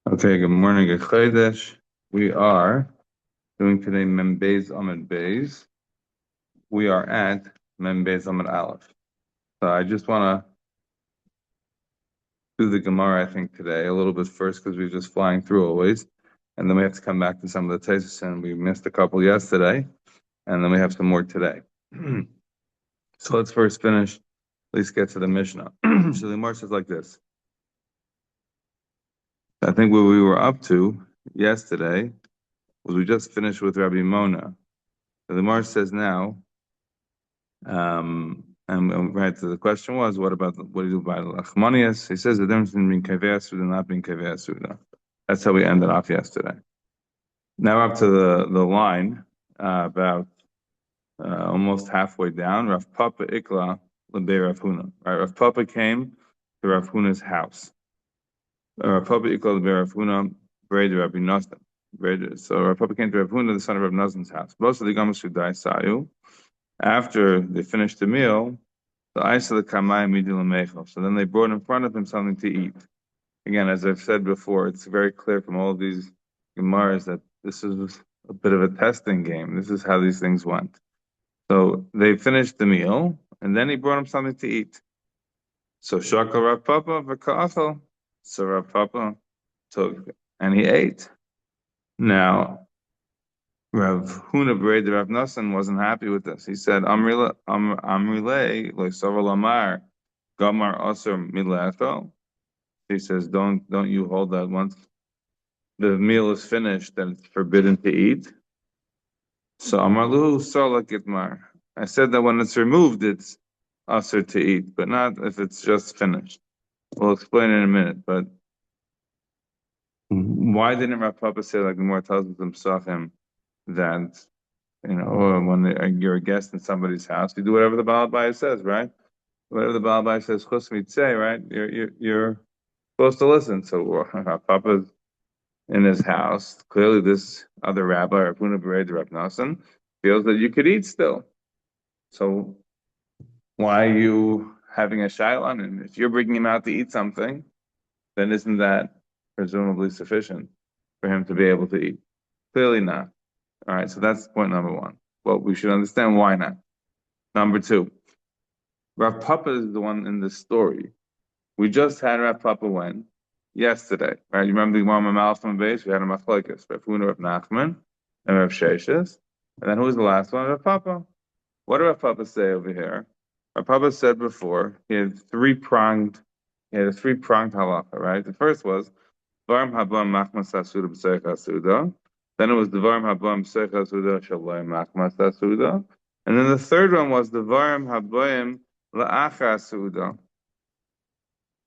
Okay, good morning, good Chodesh. We are doing today Mem Beis Amud Beis. We are at Mem Beis Amud Aleph. So I just want to do the Gemara, I think, today a little bit first because we're just flying through always. And then we have to come back to some of the tests, and we missed a couple yesterday. And then we have some more today. So let's first finish, at least get to the Mishnah. So the Gemara says like this. I think what we were up to yesterday was we just finished with Rabbi Mona. So the Gemara says now, right, so the question was, what do you do about Lachmanias? He says the difference between being Kaveh Suda and not being Kaveh Suda. That's how we ended off yesterday. Now up to the line, about almost halfway down, Rav Papa Ikla Lebe Rav Huna. Right, Rav Papa came to Rav Huna's house. Rav Papa Ikla Lebe Rav Huna, Breda Rabbi Nosson. So Rav Papa came to Rav Huna, the son of Rav Nosson's house. Most of the Gamas Sudai Sayu. After they finished the meal, the ice of the kamai midil mechel. So then they brought in front of him something to eat. Again, as I've said before, it's very clear from all of these gemaras that this is a bit of a testing game. This is how these things went. So they finished the meal, and then he brought him something to eat. So shakal Rav Papa v'ka'achal. So Rav Papa took and he ate. Now Rav Huna Bered Rav Nosson wasn't happy with this. He said, Amrile Loisavar Lamar Gamar Aser Mileto. He says, don't you hold that once the meal is finished, then it's forbidden to eat. So Amarlu Sola Gitmar. I said that when it's removed, it's Aser to eat, but not if it's just finished. We'll explain in a minute, but why didn't Rav Papa say, like the more tells us him that when you're a guest in somebody's house, you do whatever the Baal Bayis says, right? Whatever the Baal Bayis says, chus mitzeh, right? You're supposed to listen. So Papa's in his house. Clearly, this other rabbi, Rav Huna Bered Rav Nosson, feels that you could eat still. So why are you having a shaila? And if you're bringing him out to eat something, then isn't that presumably sufficient for him to be able to eat? Clearly not. All right, so that's point number one. Well, we should understand why not. Number two, Rav Papa is the one in this story. We just had Rav Papa when? Yesterday, right? You remember the Gemara Malachim base? We had a Machlokes, Rav Huna, Rav Nachman, and Rav Sheshes. And then who was the last one? Rav Papa. What did Rav Papa say over here? Rav Papa said before he had a three-pronged halacha, right? The first was Dvarim Habam Machmas Hasuda B'Seich Hasuda. Then it was Dvarim Habam B'Seich Hasuda Shalom Machmas Hasuda. And then the third one was Dvarim Habam La'achar Hasuda.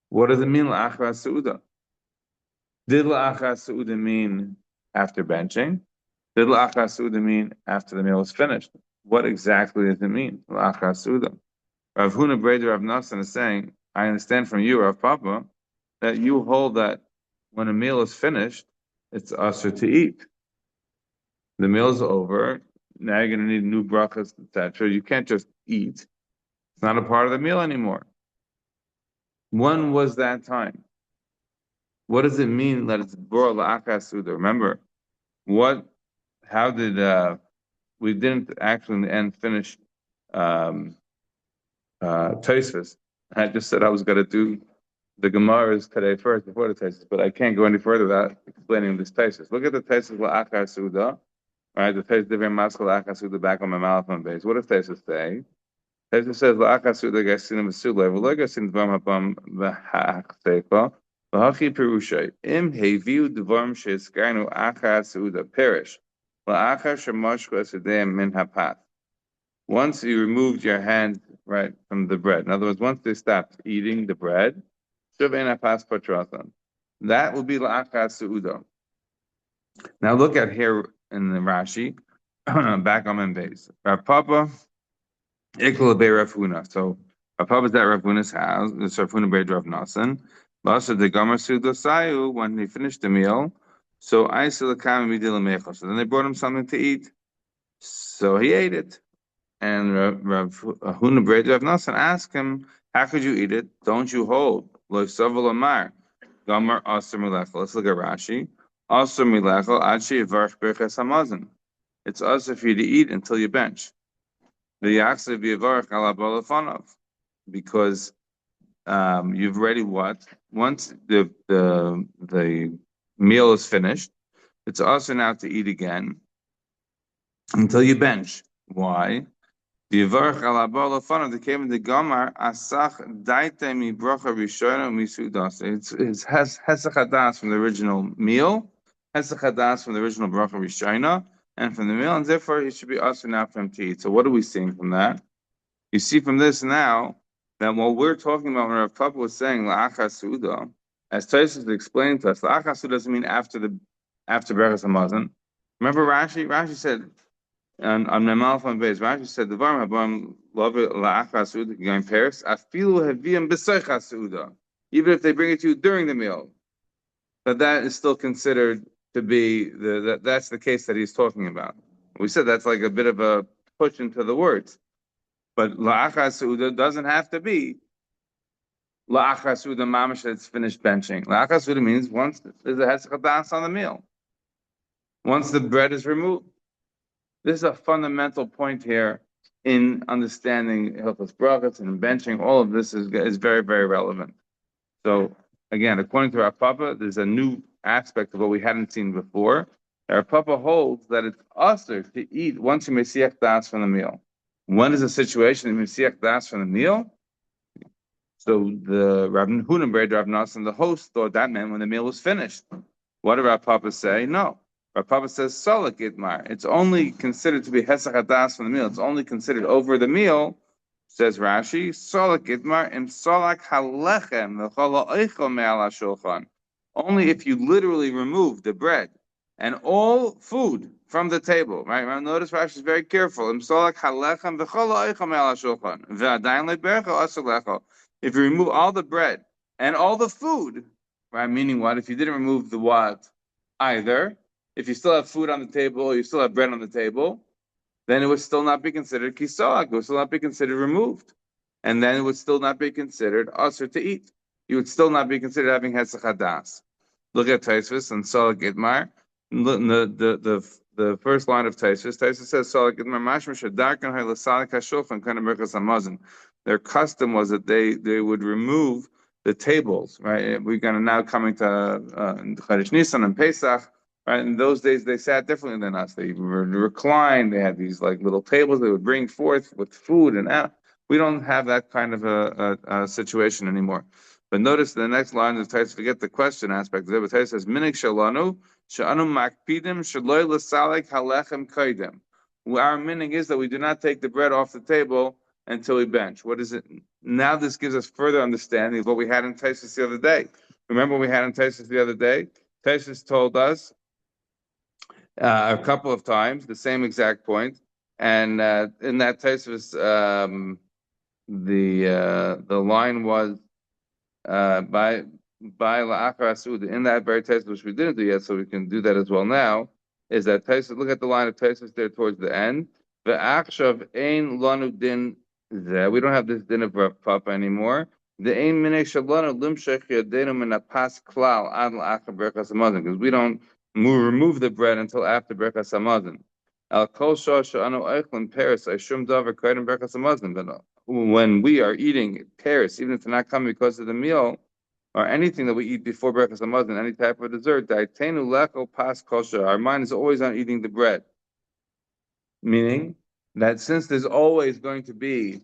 What does it mean La'achar Hasuda? Did La'achar Hasuda mean after benching? Did La'achar Hasuda mean after the meal was finished? What exactly does it mean La'achar Hasuda? Rav Huna Breder Rav Nosson is saying, I understand from you, Rav Papa, that you hold that when a meal is finished, it's usher to eat. The meal's over. Now you're going to need new brachas, etc. You can't just eat. It's not a part of the meal anymore. When was that time? What does it mean that it's bor la'achar suda? Remember, how did, we didn't actually in the end finish Tosfos. I just said I was going to do the Gemaras today first before the Tosfos, but I can't go any further without explaining this Tosfos. Look at the Tosfos la'achar suda. Right, the Tosfos Divrei Maskal la'achar suda back on my mouth on base. What does Tosfos say? Tosfos says la'achar suda gasinim v'sulei v'lo gasin dvarim hapam v'ha'ach seifa v'hachi perushay im heviu dvarim she'eskarnu achar suda perish la'achar shemashku esedeim min hapath. Once you removed your hand right from the bread, in other words, once they stopped eating the bread, shuvein hapas patrasan. That will be la'achar suda. Now look at here in the Rashi, back on my base. Rav Papa, Ikla Be Rav Huna. So Rav Papa's at Rav Huna's house. It's Rav Huna Be Rav Nosson. Lasa de Gomer Suda Sayu, when he finished the meal, so I saw the Kam Midila Mecha. So then they brought him something to eat. So he ate it. And Rav Huna Be Rav Nosson asked him, how could you eat it? Don't you hold? Lo Saval Amar. Gamar Asr Milechel. Let's look at Rashi. Asr Milechel Achi Yivarch Birches Hamazon. It's also for you to eat until you bench. Because you've already what? Once the meal is finished, it's also now to eat again until you bench. Why? Yivarch ala ba'al lefanav. They came in the Gamar asach daite mi bracha rishona misudas. It's hesach hadas from the original meal, hesach hadas from the original bracha rishona, and from the meal, and therefore it should be also now for him to eat. So what are we seeing from that? You see from this now that what we're talking about when Rav Papa was saying la'achas suda, as Tosfos explained to us, la'achas suda doesn't mean after Berachas Hamazon. Remember Rashi? Rashi said on Memal from Beis, Rashi said the Varm Habam love la'achas suda going Paris. Afilu heviam b'soichas suda, even if they bring it to you during the meal, that is still considered to be that's the case that he's talking about. We said that's like a bit of a push into the words. But la'achas suda doesn't have to be la'achas suda mamash that's finished benching. La'achas suda means once there's a hesach hadas on the meal, once the bread is removed. This is a fundamental point here in understanding hilchos brachos and benching. All of this is very, very relevant. So again, according to our Papa, there's a new aspect of what we hadn't seen before. Our Papa holds that it's usher to eat once you mesiach das from the meal. When is the situation in Mesiach Das from the meal? So the Rav Hunenberg, Rav Nassim, the host, thought that meant when the meal was finished. What did Rav Papa say? No. Rav Papa says, Solak Itmar. It's only considered to be Hesach Hadas from the meal. It's only considered over the meal, says Rashi, Solak Itmar, Im Solak Halechem, V'chol Ha'oichel Me'al HaShulchan. Only if you literally remove the bread and all food from the table, right? Notice Rashi is very careful. If you remove all the bread and all the food, right? Meaning what? If you didn't remove the what either, if you still have food on the table, or you still have bread on the table, then it would still not be considered kisoak. It would still not be considered removed, and then it would still not be considered usher to eat. You would still not be considered having hesach hadas. Look at Tosfos and Solak Itmar. The first line of Tosfos. Tosfos says Solak Itmar mashma shadarkan haylasalik hashulchan kana berachas hamazon. Their custom was that they would remove the tables. Right, we're going to now coming to Chodesh Nisan and Pesach. Right, in those days they sat differently than us. They reclined. They had these like little tables they would bring forth with food and we don't have that kind of a situation anymore. But notice the next line of Tosfos, forget the question aspect. The Tosfos says, "Minik shalanu she'anu makpidim shaloi l'salek halechem kaidem." Our meaning is that we do not take the bread off the table until we bench. What is it? Now this gives us further understanding of what we had in Tosfos the other day. Remember what we had in Tosfos the other day? Tosfos told us a couple of times the same exact point, and in that Tosfos, the line was by la'achar suda. In that very Tosfos, which we didn't do yet, so we can do that as well now, is that Tosfos, look at the line of Tosfos there towards the end. Ve'achshav ein lanu din zeh. We don't have this din of Rav Papa anymore. The ein minei shalanu limshech yadeinu min apas klal ad la'achar berachas hamazon, because we don't remove the bread until after berachas hamazon. Al kol shah she'anu eichlin Paris ashum davar kaidem berachas hamazon. But when we are eating Paris, even if they're not coming because of the meal, or anything that we eat before Berachas Hamazon, any type of dessert, our mind is always on eating the bread. Meaning that since there's always going to be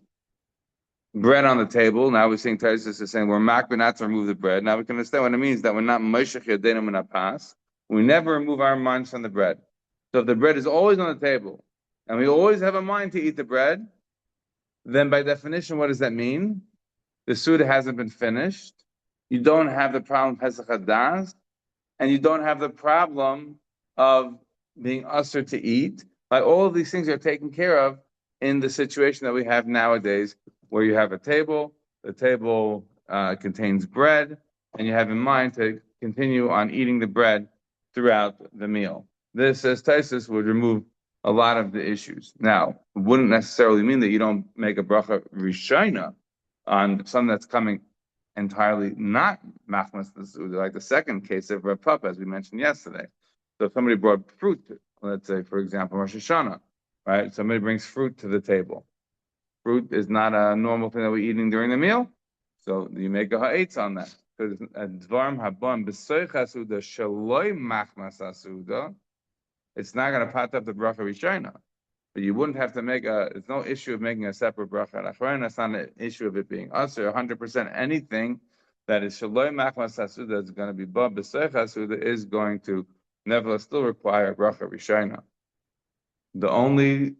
bread on the table, now we're seeing Tosfos is saying we're makbid not to remove the bread. Now we can understand what it means that we're not moshech yadeinu min hapas. We never remove our minds from the bread. So if the bread is always on the table, and we always have a mind to eat the bread, then by definition, what does that mean? The Suda hasn't been finished. You don't have the problem of Hesach Hadas, and you don't have the problem of being usher to eat. Like all of these things are taken care of in the situation that we have nowadays, where you have a table, the table contains bread, and you have in mind to continue on eating the bread throughout the meal. This, as Tosfos, would remove a lot of the issues. Now, it wouldn't necessarily mean that you don't make a bracha rishona on something that's coming entirely not machmas the suda, like the second case of Rav Papa, as we mentioned yesterday. So if somebody brought fruit, let's say, for example, Rosh Hashanah, right? Somebody brings fruit to the table. Fruit is not a normal thing that we're eating during the meal, so you make a ha'etz on that. Because dvarim habon b'soich suda shaloi machmas suda, it's not going to pot up the bracha rishayna. But you wouldn't have to make it's no issue of making a separate bracha at achron. That's not an issue of it being usher. 100% anything that is shaloi machmas suda is going to be ba b'soich suda is going to nevertheless still require a bracha rishayna. The only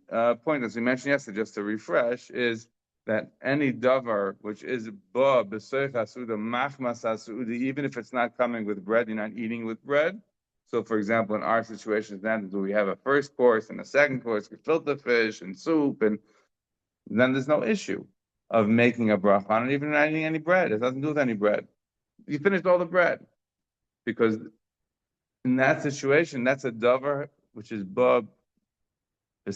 point, as we mentioned yesterday, just to refresh, is that any davar which is ba b'soich hasuda machmas hasuda, even if it's not coming with bread, you're not eating with bread. So, for example, in our situations now, do we have a first course and a second course, gefilte fish and soup, and then there's no issue of making a bracha on it, even not eating any bread. It doesn't do with any bread. You finished all the bread because in that situation, that's a davar which is ba. Even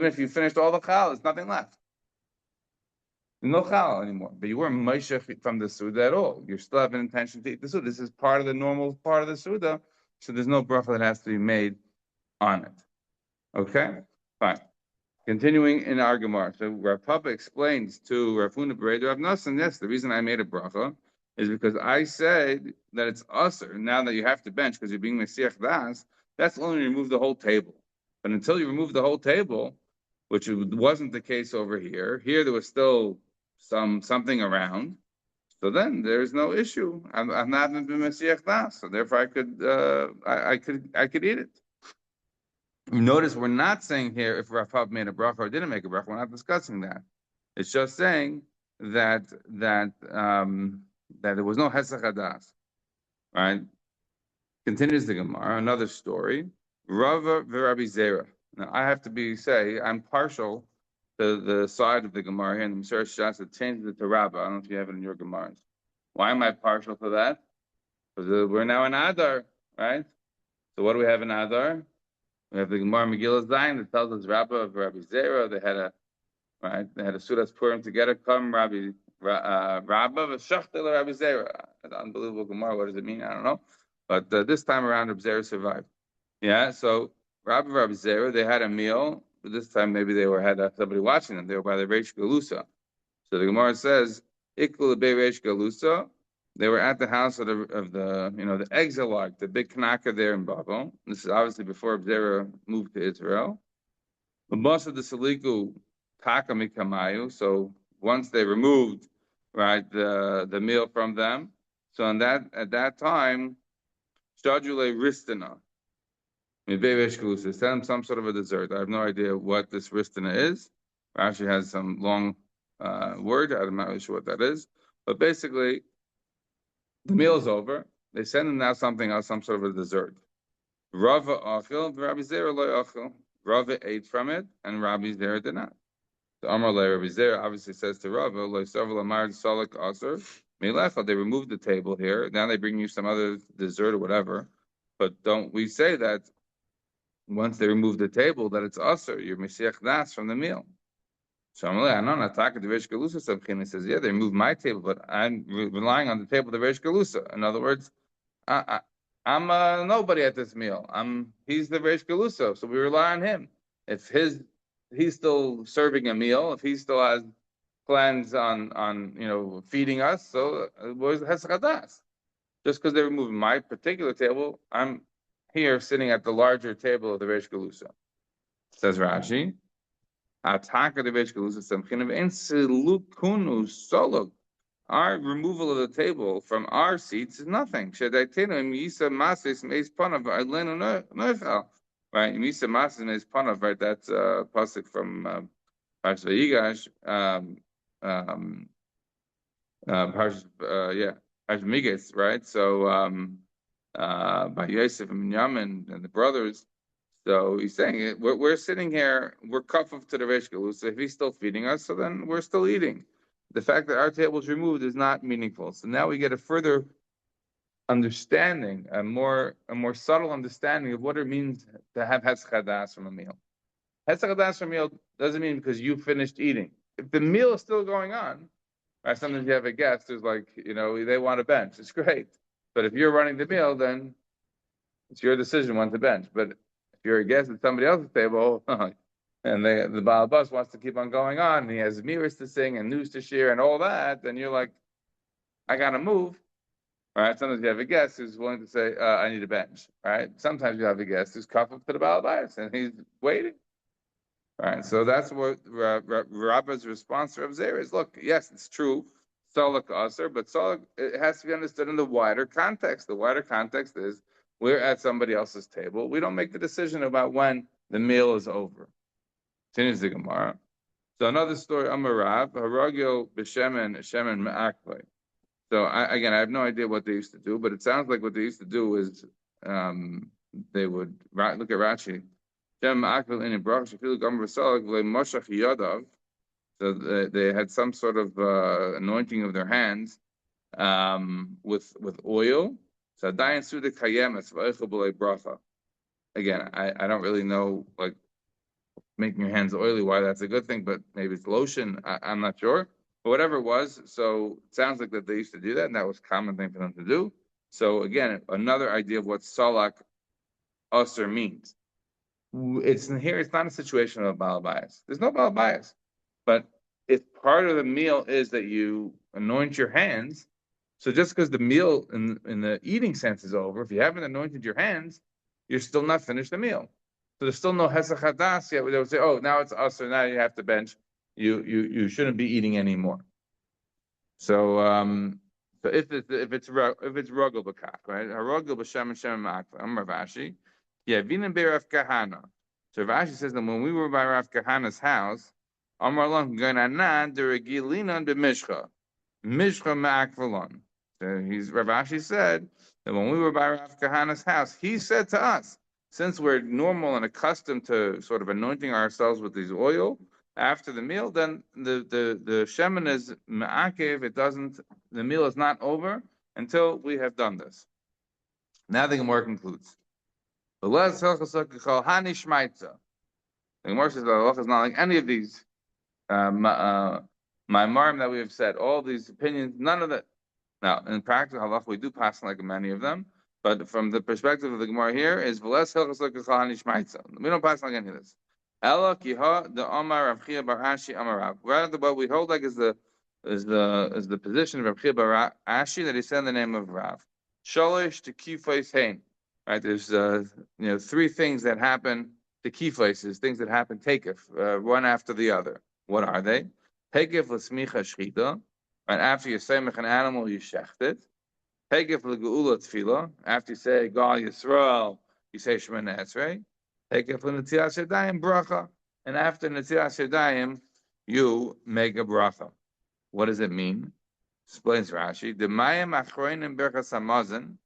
if you finished all the chal, there's nothing left. There's no chal anymore. But you weren't meishech from the suda at all. You still have an intention to eat the suda. This is part of the normal part of the suda, so there's no bracha that has to be made on it. Okay? Fine. Continuing in our Gemara. So Rav Papa explains to Rav Huna Bereder Rav Nosson, yes, the reason I made a bracha is because I said that it's usher. Now that you have to bench because you're being Mesiach Das, that's only to remove the whole table. But until you remove the whole table, which wasn't the case over here, there was still something around. So then there's no issue. I'm not been Mesiach Das, so therefore I could eat it. Notice we're not saying here if Rav Papa made a bracha or didn't make a bracha. We're not discussing that. It's just saying that there was no hesach hadas, right? Continues the Gemara, another story. Rava v'Rabbi Zera. Now I have to say I'm partial to the side of the Gemara here in the Mesilas Yesharim that changes it to Rabba. I don't know if you have it in your Gemaras. Why am I partial to that? Because we're now in Adar, right? So what do we have in Adar? We have the Gemara Megillah Zayin that tells us Rabba of Rabbi Zera. They had a Sudas Purim together. Come Rabba v'Shachtel Rabbi Zera. An unbelievable Gemara. What does it mean? I don't know. But this time around, Rabbi Zera survived. Yeah. So Rabba Rabbi Zera, they had a meal. But this time maybe they had somebody watching them. They were by the Reish Galusa. So the Gemara says Ikul Be Reish Galusa. They were at the house of the exilarch, the big Kanaka there in Babel. This is obviously before Zera moved to Israel. But most of the Saliku Taka Mikamayu. So once they removed the meal from them, so at that time, Shadule Ristana. Send them some sort of a dessert. I have no idea what this Ristana is. Rashi has some long word. I'm not really sure what that is. But basically, the meal is over. They send them now something else, some sort of a dessert. Rava achil, Rabbi Zera lo achil. Rava ate from it, and Rabbi Zera did not. The Amar le Rabbi Zera obviously says to Rava, lo several amar salak aser. They removed the table here. Now they bring you some other dessert or whatever. But don't we say that once they remove the table that it's aser? You're mesiach das from the meal. So I'm like, I know not talking to Reish Galusa. Something he says, yeah, they moved my table, but I'm relying on the table of the Reish Galusa. In other words, I'm nobody at this meal. He's the Reish Galusa, so we rely on him. If he's still serving a meal, if he still has plans on feeding us, so where's the Hesach Hadas? Just because they removed my particular table, I'm here sitting at the larger table of the Reish Galusa. Says Rashi. Our removal of the table from our seats is nothing. Right? Right? That's a pasuk from Parshas Vayigash. Parshas Migas, right? So by Yosef and Yamin and the brothers. So he's saying we're sitting here, we're kafuf to the Reish Galusa. If he's still feeding us, so then we're still eating. The fact that our table is removed is not meaningful. So now we get a further understanding, a more subtle understanding of what it means to have hesach hadas from a meal. Hesach hadas from a meal doesn't mean because you finished eating. If the meal is still going on, Right? Sometimes you have a guest who's like, they want a bench. It's great. But if you're running the meal, then it's your decision when to bench. But if you're a guest at somebody else's table, and the Baal Bus wants to keep on going on, and he has mirrors to sing and news to share and all that, then you're like, I gotta move. Right? Sometimes you have a guest who's willing to say, I need a bench. Right? Sometimes you have a guest who's cuffed up to the Baal Bus and he's waiting. Right, so that's what Rabba's response to Rav Zera is. Look, yes, it's true, Solak Aser, but Solak, it has to be understood in the wider context. The wider context is we're at somebody else's table. We don't make the decision about when the meal is over. Continues the Gemara. So another story, Amarav, Haragio B'Shemen, Shemen Ma'akvei. So I have no idea what they used to do, but it sounds like what they used to do is they would look at Rashi. So they had some sort of anointing of their hands with oil. So again, I don't really know, like, making your hands oily, why that's a good thing, but maybe it's lotion. I'm not sure. But whatever it was, so it sounds like that they used to do that, and that was a common thing for them to do. So again, another idea of what salak usr means. It's not a situation of Baal bias. There's no Baal bias. But if part of the meal is that you anoint your hands, so just because the meal in the eating sense is over, if you haven't anointed your hands, you're still not finished the meal. So there's still no hesach hadas yet. They would say, "Oh, now it's us, so now you have to bench. You shouldn't be eating anymore." So if it's rugel b'kach, right? Harugel b'shem and shem ma'akla. I'm Rav Ashi. Yeah, v'inem be'Rav Kahana. So Rav Ashi says that when we were by Rav Kahana's house, Amar Lon Gananan deregilinan b'mishcha, mishcha ma'akvalon. So Rav Ashi said that when we were by Rav Kahana's house, he said to us, since we're normal and accustomed to sort of anointing ourselves with these oil after the meal, then the shemen is ma'akev. It doesn't. The meal is not over until we have done this. Now the Gemara concludes. The Gemara says the halacha is not like any of these ma'amarim that we have said. All these opinions, none of that. Now, in practice, halacha, we do pass like many of them, but from the perspective of the Gemara here, is v'les hilchos l'kachal hanishmaitza. We don't pass like any of this. Ela kiha the Amar Rav Chia bar Ashi Amar Rav. Rather, what we hold like is the position of Rav Chia bar Ashi that he said in the name of Rav. Sholish to kifais hein. Right, there's three things that happen to kifais, is things that happen takef, one after the other. What are they? Takef l'smicha shchita. Right, after you samech an animal, you shecht it. Takef l'geula tefillah. After you say Gal Yisrael, you say Shemana Esrei. Takef l'netzilas yadayim bracha. And after netzilas yadayim, you make a bracha. What does it mean? Explains Rashi. The mayim achroinim berachas hamazon.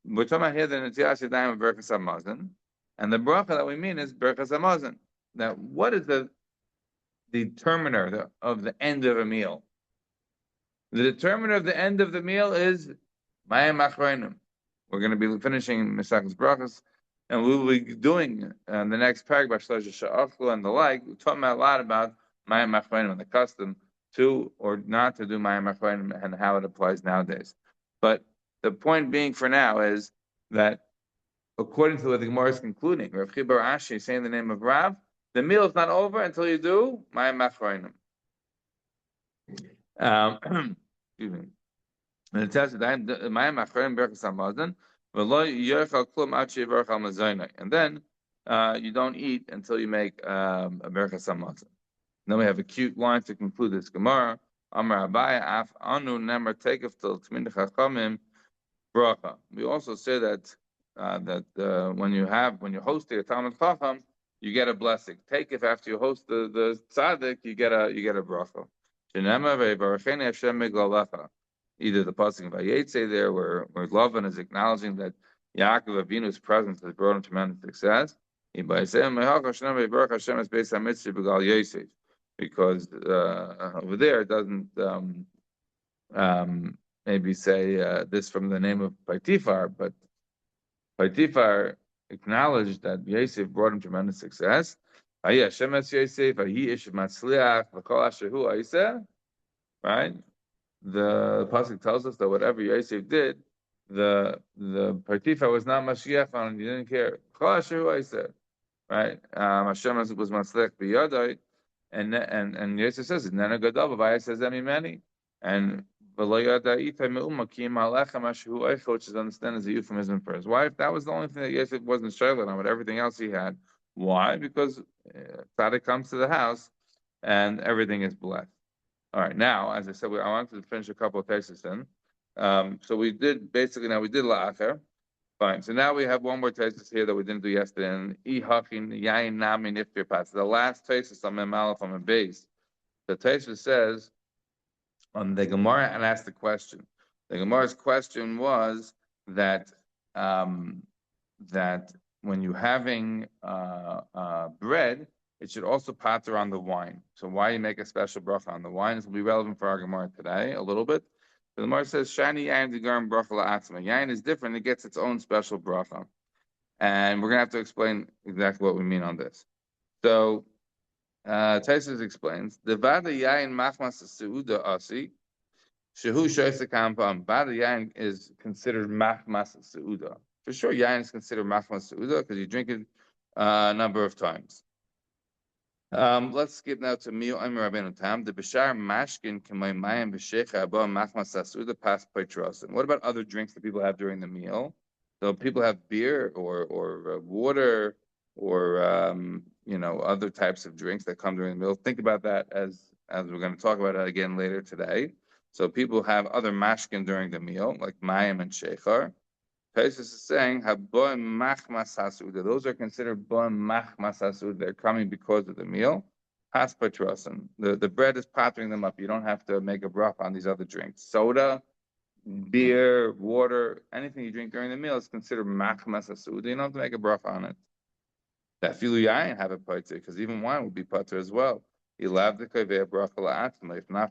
We're talking about here the netzilas yadayim of berachas hamazon, and the bracha that we mean is berachas hamazon. Now, what is the determiner of the end of a meal? The determiner of the end of the meal is Mayim Achroinim. We're going to be finishing Mesachas Brachos, and we will be doing the next paragraph, Shlosh Sha'achlu and the like. We're talking a lot about Mayim Achroinim and the custom to or not to do Mayim Achroinim and how it applies nowadays. But the point being for now is that according to what the Gemara is concluding, Rav Chia bar Ashi saying the name of Rav, the meal is not over until you do Mayim Achroinim. Excuse me. And it tells you that and then you don't eat until you make a berachas hamazon. Then we have a cute line to conclude this Gemara. Amar Abaye af anu nemer takef til tmin chachamim bracha. We also say that when you host the Talmud Chacham, you get a blessing. Takef after you host the tzaddik, you get a bracha. Either the pasuk of Vayetze there, where Lavan is acknowledging that Yaakov Avinu's presence has brought him tremendous success, because over there it doesn't maybe say this from the name of Paitifar, but Paitifar acknowledged that Yosef brought him tremendous success. right? The pasuk tells us that whatever Yosef did, the Potiphar was not Mashiach on him. He didn't care. I said, right? Hashem was maslech biyadai, and Yosef says, "Nana gadol." Vaya says, "Many," and which is understood as a euphemism for his wife. That was the only thing that Yosef wasn't shayla on, but everything else he had. Why? Because Tzaddik comes to the house and everything is blessed. All right, now, as I said, I wanted to finish a couple of tesis in. So we did la'acher. Fine. So now we have one more tesis here that we didn't do yesterday. And the last tesis on Mem from a base. The tesis says on the Gemara and asked the question. The Gemara's question was that that when you're having bread, it should also pater on the wine. So why you make a special bracha on the wine? This will be relevant for our Gemara today a little bit. The Gemara says, "Shani yain digarim bracha la'atzma." Yain is different; it gets its own special bracha, and we're gonna have to explain exactly what we mean on this. So, Taisus explains, "The vada yain machmas seuda asi shehu shoyse kampam." Vada yain is considered machmas seuda. For sure, yain is considered machmas seuda because you drink it a number of times. Let's skip now to Mio Amir Rabbeinu Tam. The Bashar Mashkin Kamay Mayim B'Shecha Abba Machmas Sasuda Pas Paitrasin. What about other drinks that people have during the meal? So people have beer or water or other types of drinks that come during the meal. Think about that as we're going to talk about it again later today. So people have other mashkin during the meal, like mayim and shechar. Taisus is saying, those are considered bon machmas hasud. They're coming because of the meal. Has patrasim. The bread is pattering them up. You don't have to make a bracha on these other drinks. Soda, beer, water, anything you drink during the meal is considered machmas hasud. You don't have to make a bracha on it. That filu yain have a pater, because even wine would be pater as well. If not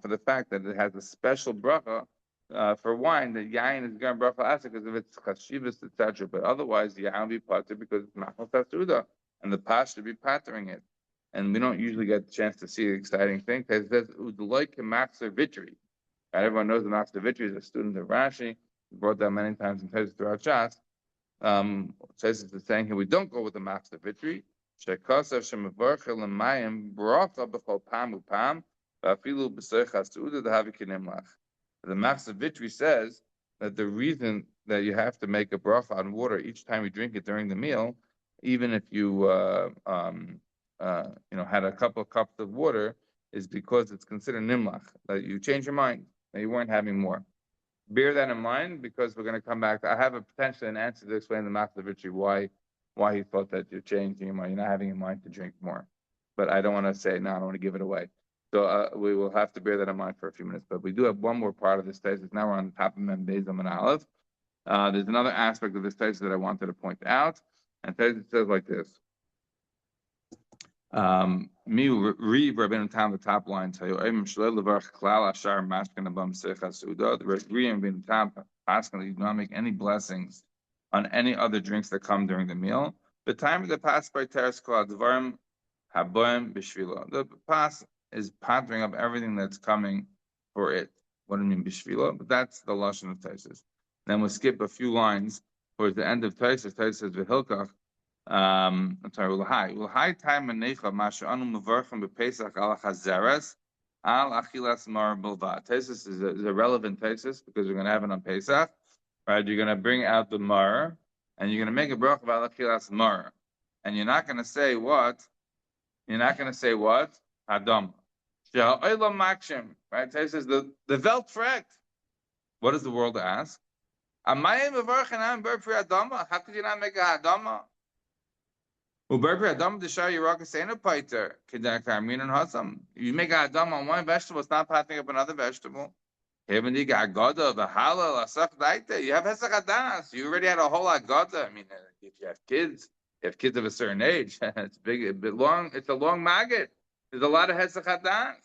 for the fact that it has a special bracha for wine, that yain is going bracha asa because of its chashivas, etc. But otherwise, the yain will be pater because it's machmas tasuda, and the pas should be patering it. And we don't usually get the chance to see the exciting thing because it says udloik maxer vitri. And everyone knows the maxer vitri is a student of Rashi. He brought that many times in Tezos throughout Shas. Says it's saying here we don't go with the maxer vitri. Shekasa shemavarchel lemayim bracha b'chol pam upam v'afilu b'seichas tuuda d'havikinim lach. The Maxer Vitri says that the reason that you have to make a bracha on water each time you drink it during the meal, even if you had a couple of cups of water, is because it's considered nimlach, that you change your mind, that you weren't having more. Bear that in mind because we're going to come back. I have potentially an answer to explain the Maxer Vitri why he thought that you're changing your mind, you're not having in mind to drink more. But I don't want to say no, I don't want to give it away. So we will have to bear that in mind for a few minutes. But we do have one more part of this tesis. Now we're on the top of Mem Beis and Aleph. There's another aspect of this tesis that I wanted to point out. And tesis says like this. Mi Reeb Rabbeinu Tam, the top line tell you, Shlel Levarch Klal Ashar Mashkin Abam Secha Suda. The Reeb Rabbeinu Tam asking that you do not make any blessings on any other drinks that come during the meal. The time of the pass by Teres Kol Advarim Haboim B'Shvilo. The pass is pattering up everything that's coming for it. What do you mean bishvila? But that's the lashon of Taisus. Then we'll skip a few lines towards the end of Taisus. Taisus says v'hilkach. I'm sorry. Ulhai time menecha masha anu mevarchim bepesach al chazeres al achilas mar bilvad. Taisus is a relevant Taisus because we're going to have it on Pesach, right? You're going to bring out the mar and you're going to make a bracha al achilas mar, and you're not going to say what? You're not going to say what? Adam. Right? So he says the Welt fragt. What does the world ask? How could you not make a Hadama? You make a Hadama on one vegetable, it's not patting up another vegetable. You have Hesach Hadas. You already had a whole Agada. I mean, if you have kids of a certain age, it's big, it's a long maggot. There's a lot of Hesach Hadas.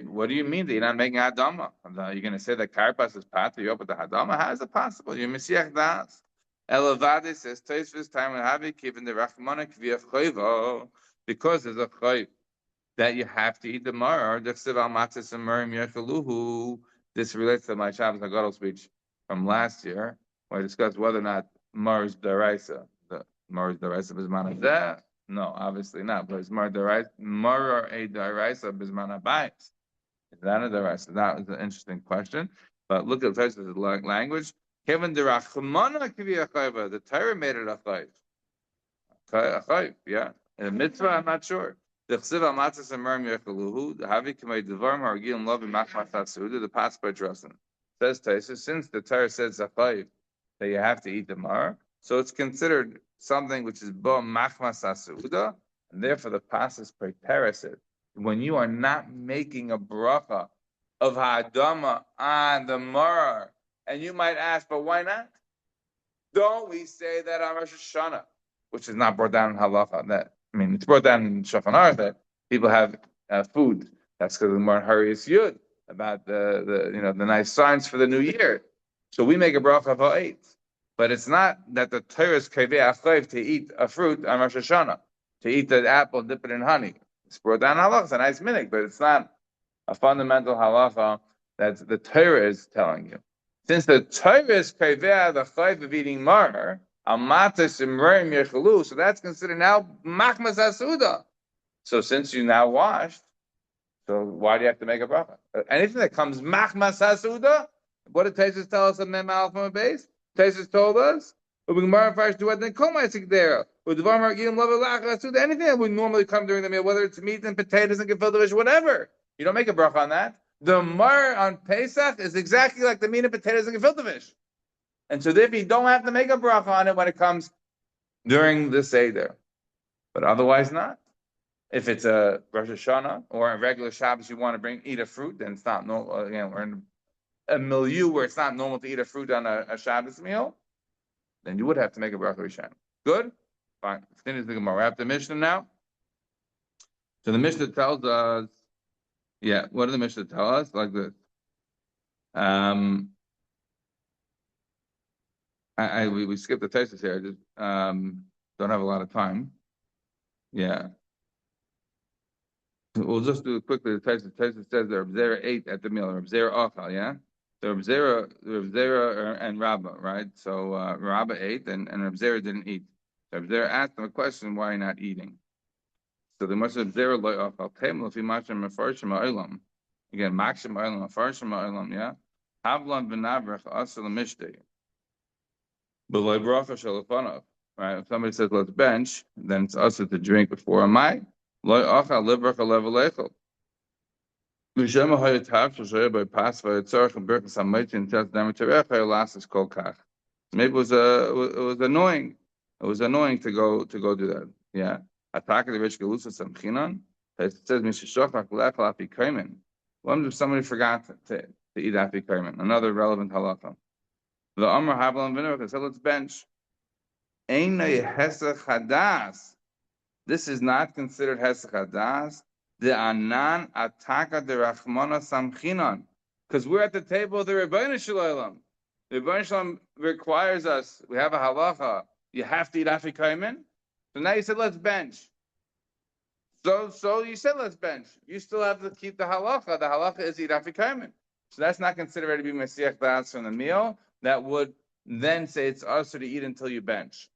What do you mean that you're not making Hadama? You're going to say that Karpas is pater you up with the Hadama? How is it possible? You're Messiah Das. Elavade says, Taisvis time will have it, given the Rachmana Kviyach Chayva, because there's a Chayv. that you have to eat the mar. This relates to my Shabbos Hagadol speech from last year, where I discussed whether or not mar is deraisa. The mar is deraisa bisman hazeh. No, obviously not. But it's mar deraisa, mar a deraisa bisman habayis. Is that a deraisa? That was an interesting question. But look at the language. Kevin derachmana kiviyachayva. The Torah made it a chayv. Yeah. In a mitzvah, I'm not sure. The chsiv amatzas and merim yechaluhu. The havi kamei devarim hargil love and machmas hatsuda. The pas by Drossen says Taisa, since the Torah says zachayv that you have to eat the mar, so it's considered something which is bo machmas hatsuda, and therefore the pas is prepares it. When you are not making a bracha of ha'adama on the mar, and you might ask, but why not? Don't we say that on Rosh Hashanah? Which is not brought down in halacha. That it's brought down in Shulchan Aruch that people have food. That's because the more Harius Yud about the nice signs for the new year. So we make a bracha of 8, but it's not that the Torah is kaveh achayv to eat a fruit on Rosh Hashanah, to eat the apple, dip it in honey. It's brought down in halacha. It's a nice minhag, but it's not a fundamental halacha that the Torah is telling you. Since the Torah is kaveh the chayv of eating mar. So that's considered now machmas asuda. So since you now washed, so why do you have to make a bracha? Anything that comes machmas asuda, what did Taisus tell us of Mem Aleph from a base? Taisus told us, anything that would normally come during the meal, whether it's meat and potatoes and gefilte fish, whatever. You don't make a bracha on that. The mar on Pesach is exactly like the meat and potatoes and gefilte fish. And so therefore you don't have to make a bracha on it when it comes during the Seder. But otherwise not. If it's a Rosh Hashanah or a regular Shabbos you want to eat a fruit, then it's not normal. Again, we're in a milieu where it's not normal to eat a fruit on a Shabbos meal, then you would have to make a bracha Rishon. Good? Fine. Finish the Gemara. We're at the Mishnah now. So the Mishnah tells us, what did the Mishnah tell us? Like this. We skipped the Taisus here. I just don't have a lot of time. Yeah. We'll just do it quickly. The Taisus says that Reb Zera ate at the meal. Reb Zera achal, yeah? So Reb Zera and Rabba, right? So Rabba ate and Reb Zera didn't eat. So Reb Zera asked him a question, why are you not eating? So the Moshe Reb Zera loy achal. Tem lo fi mashim mefarshim ha'olam. Again, makshim ha'olam, mefarshim ha'olam, yeah? Havlan v'navrach asel mishtei. Right? If somebody says let's bench, then it's also to drink before a mai. Maybe it was annoying. It was annoying to go do that. Yeah. It says what if somebody forgot to eat afikomen? Another relevant halacha. The Amr Havlan Vinavak said, let's bench. This is not considered Hesach Hadas. The Anan Ataka de Rachmana Samchinan. Because we're at the table of the Rebbeinu Shalom. The Rebbeinu Shalom requires us, we have a halacha, you have to eat afikomen. So now you said, let's bench. So you said, let's bench. You still have to keep the halacha. The halacha is eat afikomen. So that's not considered to be Mesiach Das from the meal. That would then say it's also to eat until you bench.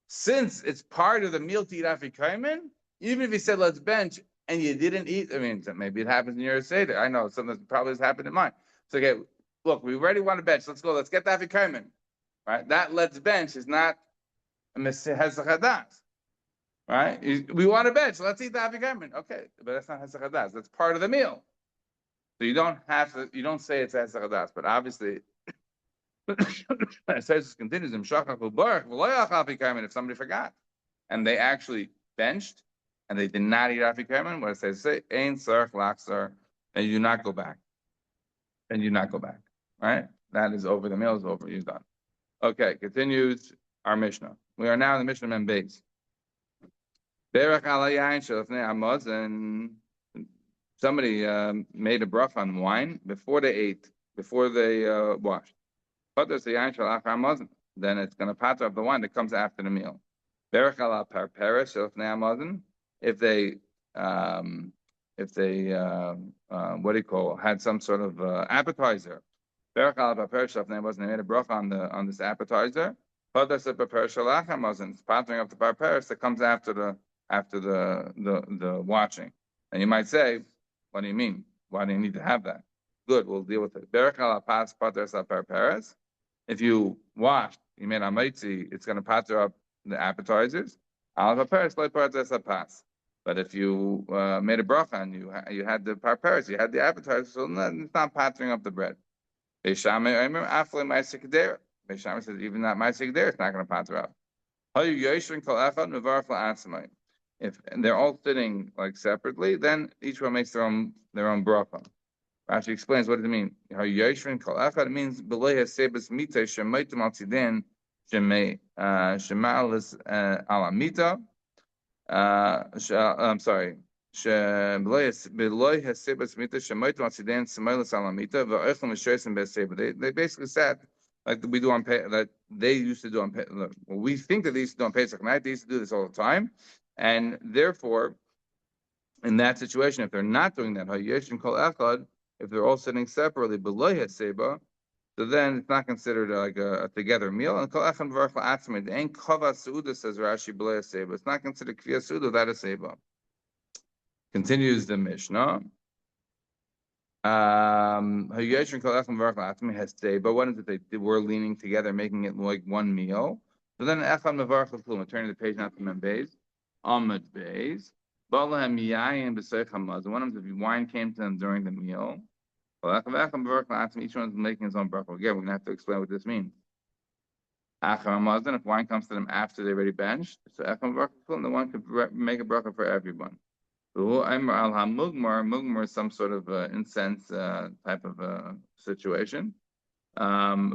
Since it's part of the meal to eat afikomen, even if you said let's bench and you didn't eat, maybe it happens in your Seder. I know something probably has happened in mine. So okay, look, we already want to bench. Let's go. Let's get the afikomen. Right? That let's bench is not a Hesach Hadas. Right? We want to bench. Let's eat the afikomen. Okay, but that's not Hesach Hadas. That's part of the meal. So you don't have to. You don't say it's Hesach Hadas, but obviously. It says it continues if somebody forgot and they actually benched and they did not eat afikomen, what it says ein sarach laksar, and you do not go back. Right? That is over. The meal is over. You're done. Okay, continues our Mishnah. We are now in the Mishnah Mem Beis. And somebody made a bracha on wine before they ate, before they washed. Then it's going to patter up the wine that comes after the meal. If they what do you call, had some sort of appetizer. Berach al papershav name wasn't made a bracha on this appetizer. But that's a papershalachem wasn't. It's pattering up the paperis that comes after the watching. And you might say, what do you mean? Why do you need to have that? Good, we'll deal with it. Berach al pas pateres al paperis. If you washed, you made a maitzi, it's going to patter up the appetizers. Al paperis like pateres al pas. But if you made a bracha and you had the parperis, you had the appetizer, so it's not pattering up the bread. Beishame says even that ma'aseh there, it's not going to patter up. If they're all sitting like separately, then each one makes their own bracha. Rashi explains what does it mean. It means beloy hasebas mita shemaitum al tzidin shemalis ala mita. I'm sorry. They basically said like we do on that they used to do on we think that they used to do on Pesach night. They used to do this all the time, and therefore, in that situation, if they're not doing that, if they're all sitting separately below Haseba, so then it's not considered like a together meal. And ain't kava seuda, says Rashi below Haseba. It's not considered kviya seuda without a seba. Continues the Mishnah. But what is it they were leaning together, making it like one meal? So then Echad Mevarach L'Klum, turning the page, not to Mem Beis, Amud Beis. One of them, if wine came to them during the meal, each one is making his own bracha. Again, we're going to have to explain what this means. If wine comes to them after they're already benched, so Echad Mevarach L'Klum, the one could make a bracha for everyone. Mugmar is some sort of incense type of situation. And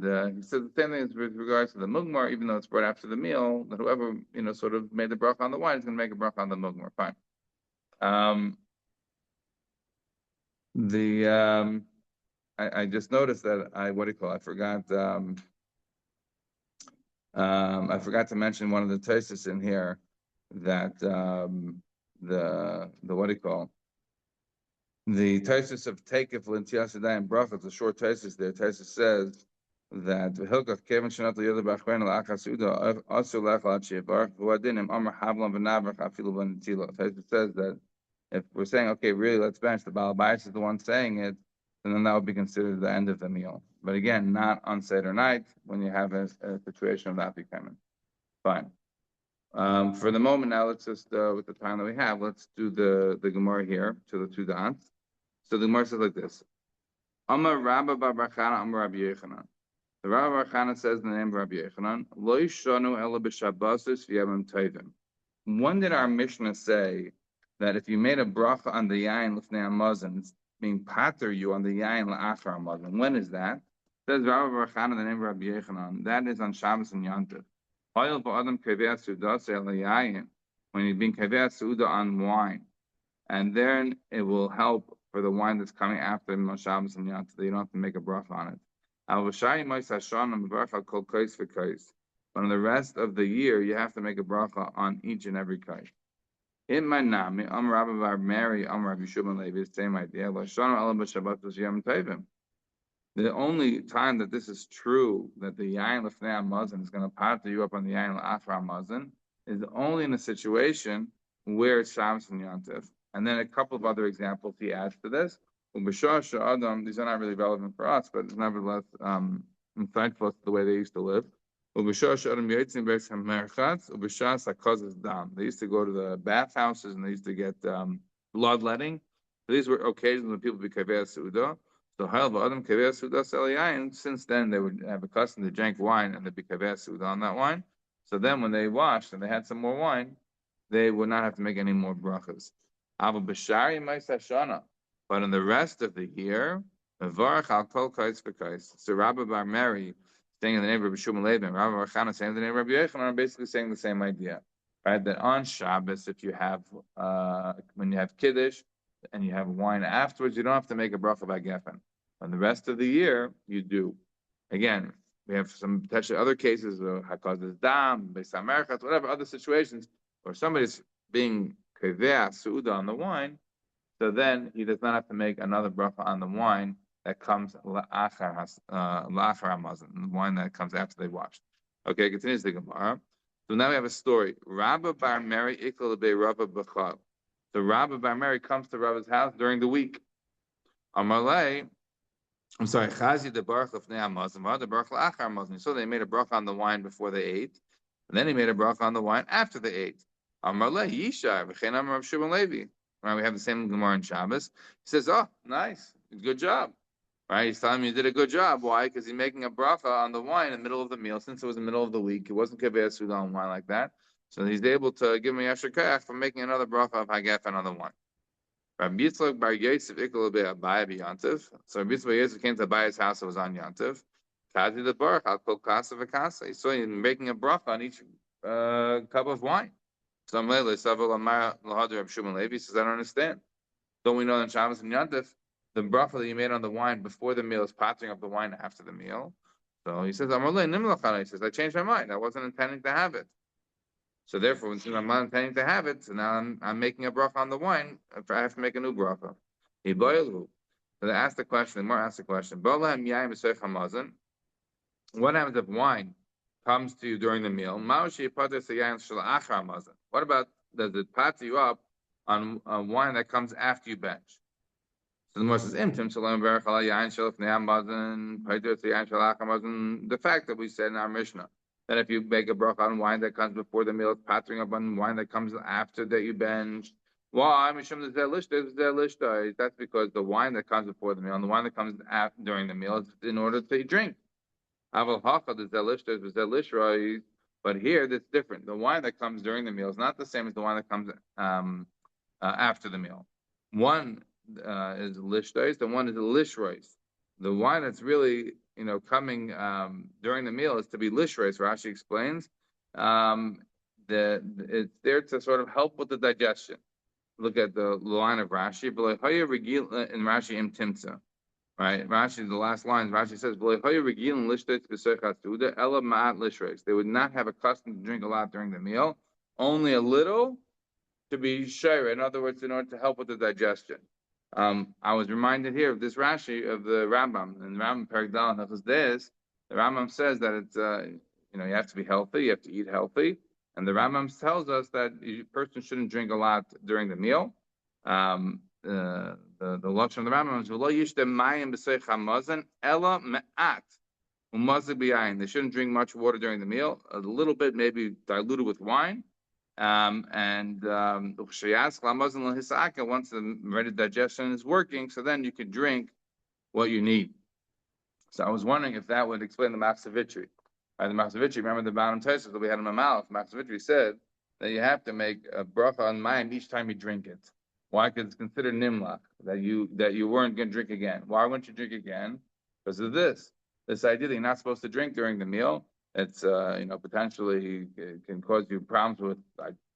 he said the same thing is with regards to the mugmar, even though it's brought after the meal, that whoever sort of made the bracha on the wine is going to make a bracha on the mugmar. Fine. I just noticed that I forgot to mention one of the tesis in here that the tesis of Takif Lintias and Brachot, the short tesis there. Tesis says that the Hilkach Kevin Shanat Yoda Bachrein Lachasuda also Lachal Shevar Vadinim Amar Havlam V'Navrach Afilu V'Nitilo. Tesis says that if we're saying okay, really, let's bench the Baal Bayis is the one saying it, and then that would be considered the end of the meal. But again, not on Seder night when you have a situation of that becoming. Fine. For the moment now, let's just, with the time that we have, let's do the Gemara here to the two dots. So the Gemara says like this. Amar Rabba Bar Bachana Amar Rabbi Yechanan. The Rabba Bar Bachana says in the name of Rabbi Yechanan, Lo yishanu ela b'shabbasos v'yamim tovim. When did our Mishnah say that if you made a bracha on the yain l'fnei hamazon, it's being pater you on the yain la'achar hamazon? When is that? Says Rabbi Bar Bachana in the name of Rabbi Yechanan. That is on Shabbos and Yantiv. When you're being kaveh suda on wine, and then it will help for the wine that's coming after Shabbos and Yom, that you don't have to make a bracha on it. But on the rest of the year, you have to make a bracha on each and every kais. In my name, Rabbi Bar Mary, Rabbi Shimon Levi, same idea. The only time that this is true, that the yain lefnei hamazon is going to pater you up on the yain la'achar hamazon, is only in a situation where it's Shabbos and Yantif. And then a couple of other examples he adds to this. These are not really relevant for us, but nevertheless insightful to the way they used to live. They used to go to the bathhouses and they used to get bloodletting. These were occasions when people became kaveh suda. So since then they would have a custom to drink wine and they'd be kaveh suda on that wine. So then when they washed and they had some more wine, they would not have to make any more brachas. But in the rest of the year, so Rabbi Bar Mary, saying in the name of Rabbi Shimon Levi, and Rabbi Bar Chana saying in the name of Rabbi Yechanan, are basically saying the same idea, right? That on Shabbos, if you have when you have kiddush and you have wine afterwards, you don't have to make a bracha by gefen. On the rest of the year, you do. Again, We have some potentially other cases of Hakaz's Dam, Beis Hamerchat, whatever other situations where somebody's being Keveh Su'uda on the wine, so then he does not have to make another bracha on the wine that comes la'achar hamazon, the wine that comes after they washed. Okay, continues the Gemara. So now we have a story. Rabba bar Mary ikal be Rabba b'chal. So Rabba bar Mary comes to Rabba's house during the week. Amalei, I'm sorry, Chazi the Baruch of Ne'amazon, the Baruch la'achar hamazon. So they made a bracha on the wine before they ate, and then he made a bracha on the wine after they ate. Amalei Yishar v'chein Amar Rav Shimon Levi. Right, we have the same Gemara in Shabbos. He says, "Oh, nice, good job." Right, he's telling me you did a good job. Why? Because he's making a bracha on the wine in the middle of the meal. Since it was the middle of the week, it wasn't kaveh suda on wine like that. So he's able to give me extra kayach for making another bracha of hagefen on the wine. Rabbi Yitzchak bar Yosef ikol be'abayah b'yantiv. So Rabbi Yitzchak bar Yosef came to Abaya's house. It was on Yantiv. Kazi the baruch al kol kasa v'kasa. He saw him making a bracha on each cup of wine. Some Lele Savel Amar Lahadr Reb Shimon Levi says, I don't understand. Don't we know in Shabbos and Yantif, the bracha that you made on the wine before the meal is pattering up the wine after the meal? So he says, Amar Le Nimlachana. He says, I changed my mind. I wasn't intending to have it. So therefore, since I'm not intending to have it, so now I'm making a bracha on the wine. I have to make a new bracha. He boiled. So they asked the question. The more asked the question. What happens if wine comes to you during the meal? What about, does it pat you up on wine that comes after you bench? So the Gemara says, the fact that we said in our Mishnah that if you make a bracha on wine that comes before the meal, it's pattering up on wine that comes after that you bench. Why? That's because the wine that comes before the meal and the wine that comes during the meal is in order to drink. But here, that's different. The wine that comes during the meal is not the same as the wine that comes after the meal. One is lishtais, and one is lishrais. The wine that's really, coming during the meal is to be lishrais. Rashi explains that it's there to sort of help with the digestion. Look at the line of Rashi. In Rashi im timtza. Right, Rashi, the last lines, Rashi says, they would not have a custom to drink a lot during the meal, only a little to be shayra. In other words, in order to help with the digestion. I was reminded here of this Rashi of the Rambam, and Rambam Perigdal Nechus. The Rambam says that it's, you have to be healthy, you have to eat healthy, and the Rambam tells us that a person shouldn't drink a lot during the meal. The lashon of the Rambam is v'lo yishtem mayim b'seich hamazon ela me'at umazik b'yayin. They shouldn't drink much water during the meal. A little bit, maybe diluted with wine. Once the ready digestion is working, so then you can drink what you need. So I was wondering if that would explain the Maksavitri. Right, the Maksavitri, remember the bottom tesis that we had in my mouth. Maksavitri said that you have to make a bracha on mayim each time you drink it. Why? Because it's considered nimlach, that you weren't going to drink again. Why wouldn't you drink again? Because of this idea that you're not supposed to drink during the meal. It's potentially can cause you problems with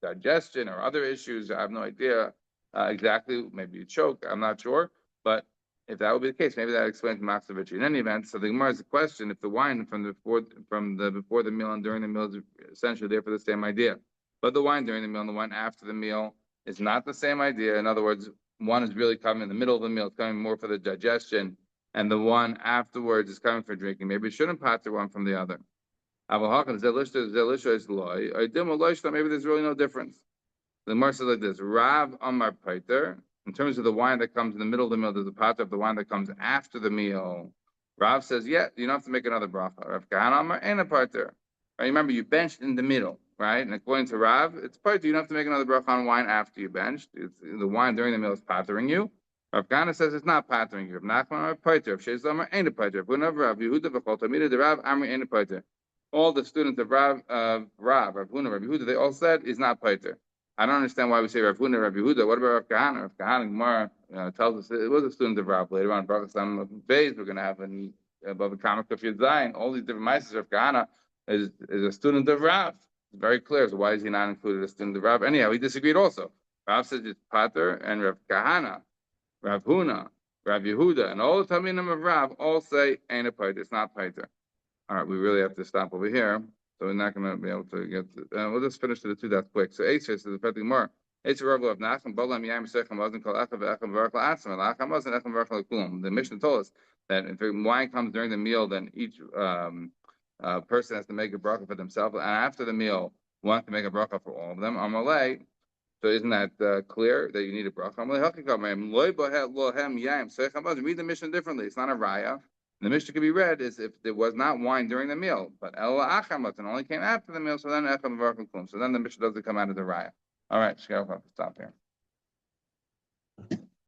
digestion or other issues. I have no idea exactly. Maybe you choke. I'm not sure. But if that would be the case, maybe that explains Maksavitri. In any event, so the Gemara is a question: if the wine from the before the meal and during the meal is essentially there for the same idea, but the wine during the meal and the wine after the meal is not the same idea. In other words, one is really coming in the middle of the meal, it's coming more for the digestion, and the one afterwards is coming for drinking. Maybe it shouldn't patter one from the other. Maybe there's really no difference. The Gemara says like this: Rav Amar Paiter. In terms of the wine that comes in the middle of the meal, there's a pater of the wine that comes after the meal. Rav says, yeah, you don't have to make another bracha. Rav Kahana Amar ain't a pater. Right? Remember, you benched in the middle. Right, and according to Rav, it's part you don't have to make another bracha on wine after you benched. It's the wine during the meal is pattering you. Rav Kana says it's not pattering you. Rav Nachman pater. Rav Sheish ain't a pater. Rav Yehuda v'chol tamida the Rav Amri ain't a pater. All the students of Rav Huna, Rav Yehuda, they all said is not pater. I don't understand why we say Rav Huna, Rav Yehuda. What about Rav Kahana? Rav Kahana Gemara tells us it was a student of Rav. Later on, Baruch Hashem Beis, we're going to have above a comic of Yudzayin. All these different mices. Rav Kahana is a student of Rav. It's very clear. So why is he not included as student of Rav? Anyhow, he disagreed also. Rav says it's pater, and Rav Kahana, Rav Huna, Rav Yehuda, and all the Talmidim of Rav all say ain't a pater. It's not pater. All right, we really have to stop over here. So we're not going to be able to get to, we'll just finish to the two that quick. So Eitzah is affecting more. Eitzah Rabu of Nachem, Bolam Yam Sechem wasn't called Echav, Echav Baruch La'atzim, and La'acham wasn't Echav Baruch La'kulum. The Mishnah told us that if wine comes during the meal, then each person has to make a bracha for themselves. And after the meal, one can make a bracha for all of them. Amalei. So isn't that clear that you need a bracha? Amalei Hakikamayim. Loi Bohet Lohem Yam Sechem wasn't. Read the Mishnah differently. It's not a raya. The Mishnah could be read as if there was not wine during the meal, but El Achamat and only came after the meal, so then Echad Baruch Klum. So then the Mishnah doesn't come out of the raya. All right, stop here.